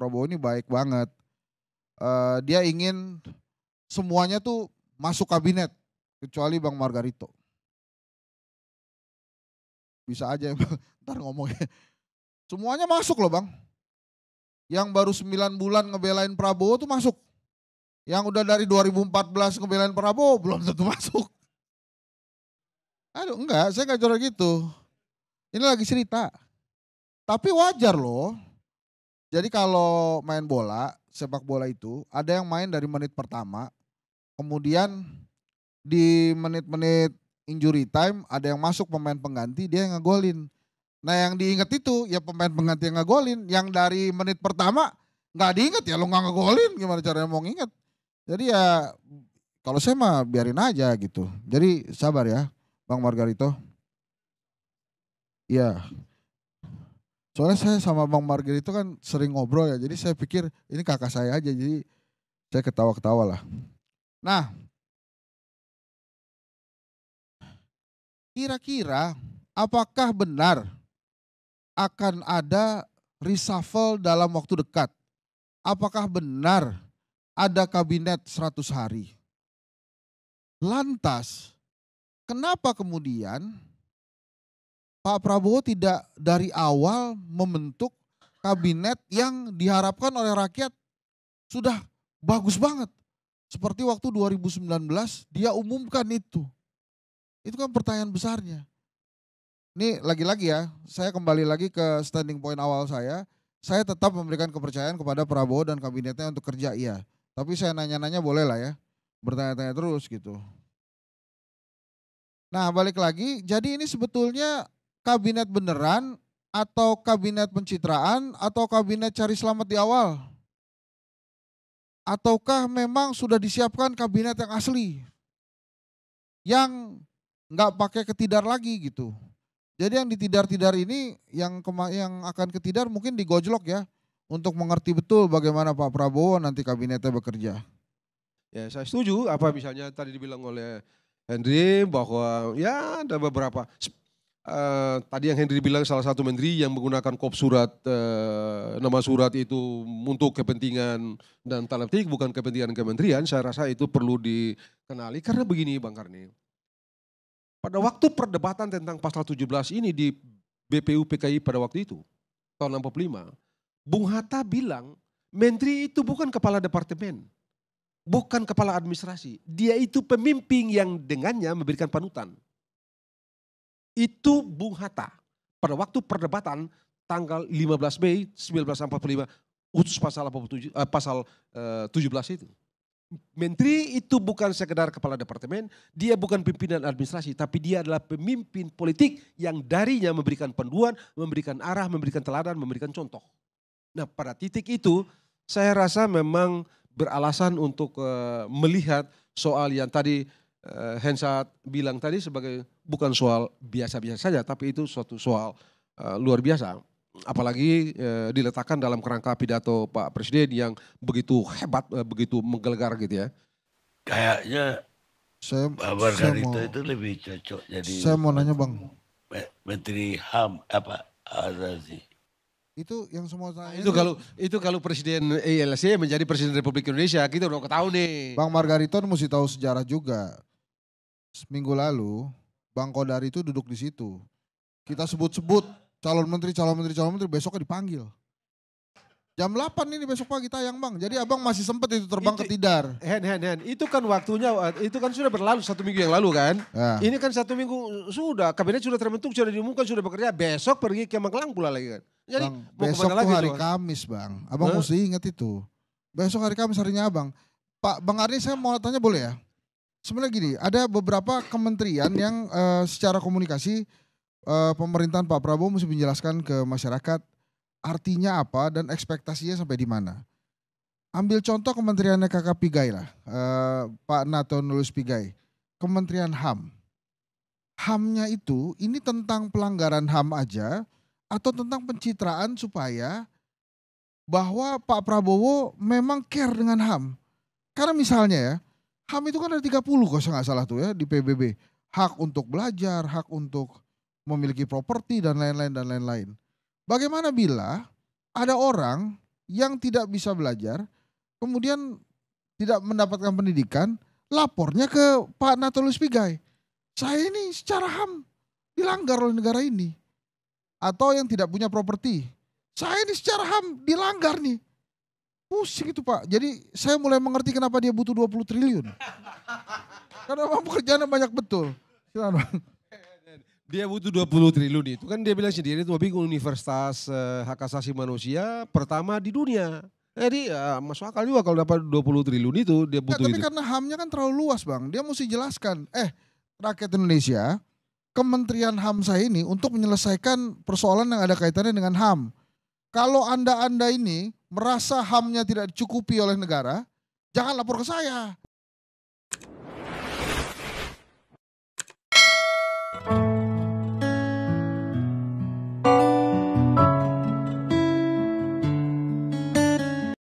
Prabowo ini baik banget. Dia ingin semuanya tuh masuk kabinet kecuali Bang Margarito. Bisa aja ntar ngomongnya. Semuanya masuk loh Bang. Yang baru 9 bulan ngebelain Prabowo tuh masuk. Yang udah dari 2014 ngebelain Prabowo belum tentu masuk. Aduh enggak, saya enggak jorok gitu. Ini lagi cerita. Tapi wajar loh. Jadi kalau main bola, sepak bola itu ada yang main dari menit pertama. Kemudian di menit-menit injury time ada yang masuk pemain pengganti, dia yang ngegolin. Nah yang diingat itu ya pemain pengganti yang ngegolin. Yang dari menit pertama nggak diingat ya lo nggak ngegolin, gimana caranya mau nginget. Jadi ya kalau saya mah biarin aja gitu. Jadi sabar ya Bang Margarito. Iya. Soalnya saya sama Bang Margarito kan sering ngobrol ya. Jadi saya pikir ini kakak saya aja. Jadi saya ketawa-ketawa lah. Nah, kira-kira apakah benar akan ada reshuffle dalam waktu dekat? Apakah benar ada kabinet 100 hari? Lantas, kenapa kemudian Pak Prabowo tidak dari awal membentuk kabinet yang diharapkan oleh rakyat sudah bagus banget. Seperti waktu 2019 dia umumkan itu. Itu kan pertanyaan besarnya. Ini lagi-lagi ya, saya kembali lagi ke standing point awal saya. Saya tetap memberikan kepercayaan kepada Prabowo dan kabinetnya untuk kerja, iya. Tapi saya nanya-nanya boleh lah ya, bertanya-tanya terus gitu. Nah balik lagi, jadi ini sebetulnya kabinet beneran atau kabinet pencitraan atau kabinet cari selamat di awal? Ataukah memang sudah disiapkan kabinet yang asli? Yang nggak pakai ketidar lagi gitu. Jadi yang ditidar-tidar ini yang akan ketidar mungkin digojlok ya. Untuk mengerti betul bagaimana Pak Prabowo nanti kabinetnya bekerja. Ya saya setuju apa misalnya tadi dibilang oleh Henry bahwa ya ada beberapa. Tadi yang Henry bilang salah satu menteri yang menggunakan kop surat, nama surat itu untuk kepentingan dan tanda petik bukan kepentingan kementerian, saya rasa itu perlu dikenali karena begini Bang Karni. Pada waktu perdebatan tentang pasal 17 ini di BPU PKI pada waktu itu, tahun 65, Bung Hatta bilang menteri itu bukan kepala departemen, bukan kepala administrasi, dia itu pemimpin yang dengannya memberikan panutan. Itu Bung Hatta pada waktu perdebatan tanggal 15 Mei 1945 utus pasal 17 itu. Menteri itu bukan sekedar kepala departemen, dia bukan pimpinan administrasi, tapi dia adalah pemimpin politik yang darinya memberikan panduan, memberikan arah, memberikan teladan, memberikan contoh. Nah pada titik itu saya rasa memang beralasan untuk melihat soal yang tadi Hensat bilang tadi sebagai bukan soal biasa-biasa saja, tapi itu suatu soal luar biasa. Apalagi diletakkan dalam kerangka pidato Pak Presiden yang begitu hebat, begitu menggelegar gitu ya. Kayaknya Pak Margarito itu lebih cocok jadi. Saya mau nanya Bang. Menteri HAM apa Azazi. Itu yang semua tanya. Itu kalau Presiden ELC menjadi Presiden Republik Indonesia, kita udah ketahui nih. Bang Margarito mesti tahu sejarah juga. Seminggu lalu Bang Kodari itu duduk di situ. Kita sebut-sebut calon menteri, besoknya dipanggil. Jam 8 ini besok pagi tayang Bang. Jadi abang masih sempat itu terbang ke Tidar. Hen. Itu kan waktunya, itu kan sudah berlalu 1 minggu yang lalu kan. Ya. Ini kan 1 minggu sudah, kabinet sudah terbentuk, sudah diumumkan, sudah bekerja. Besok pergi ke Magelang pula lagi kan. Jadi Bang, mau besok kemana tuh lagi hari Kamis Bang. Abang mesti ingat itu. Besok hari Kamis harinya abang. Pak Bang Arni saya mau tanya boleh ya? Sebenarnya gini, ada beberapa kementerian yang secara komunikasi pemerintahan Pak Prabowo mesti menjelaskan ke masyarakat artinya apa dan ekspektasinya sampai di mana. Ambil contoh kementeriannya Kakak Pigai lah, Pak Nathanulus Pigai, Kementerian HAM. HAM-nya itu ini tentang pelanggaran HAM aja atau tentang pencitraan supaya bahwa Pak Prabowo memang care dengan HAM. Karena misalnya ya, HAM itu kan ada 30 kalau saya nggak salah tuh ya di PBB. Hak untuk belajar, hak untuk memiliki properti dan lain-lain dan lain-lain. Bagaimana bila ada orang yang tidak bisa belajar, kemudian tidak mendapatkan pendidikan, lapornya ke Pak Natolius Pigai. Saya ini secara HAM dilanggar oleh negara ini. Atau yang tidak punya properti. Saya ini secara HAM dilanggar nih. Pusing itu Pak. Jadi saya mulai mengerti kenapa dia butuh 20 triliun. Karena memang pekerjaannya banyak betul. Silakan Bang. Dia butuh 20 triliun itu kan dia bilang sendiri itu bikin universitas hak asasi manusia pertama di dunia. Jadi masuk akal juga kalau dapat 20 triliun itu dia butuh tapi itu. karena HAM-nya kan terlalu luas Bang. Dia mesti jelaskan. Rakyat Indonesia, Kementerian HAM saya ini untuk menyelesaikan persoalan yang ada kaitannya dengan HAM. Kalau Anda ini merasa HAM-nya tidak dicukupi oleh negara, jangan lapor ke saya.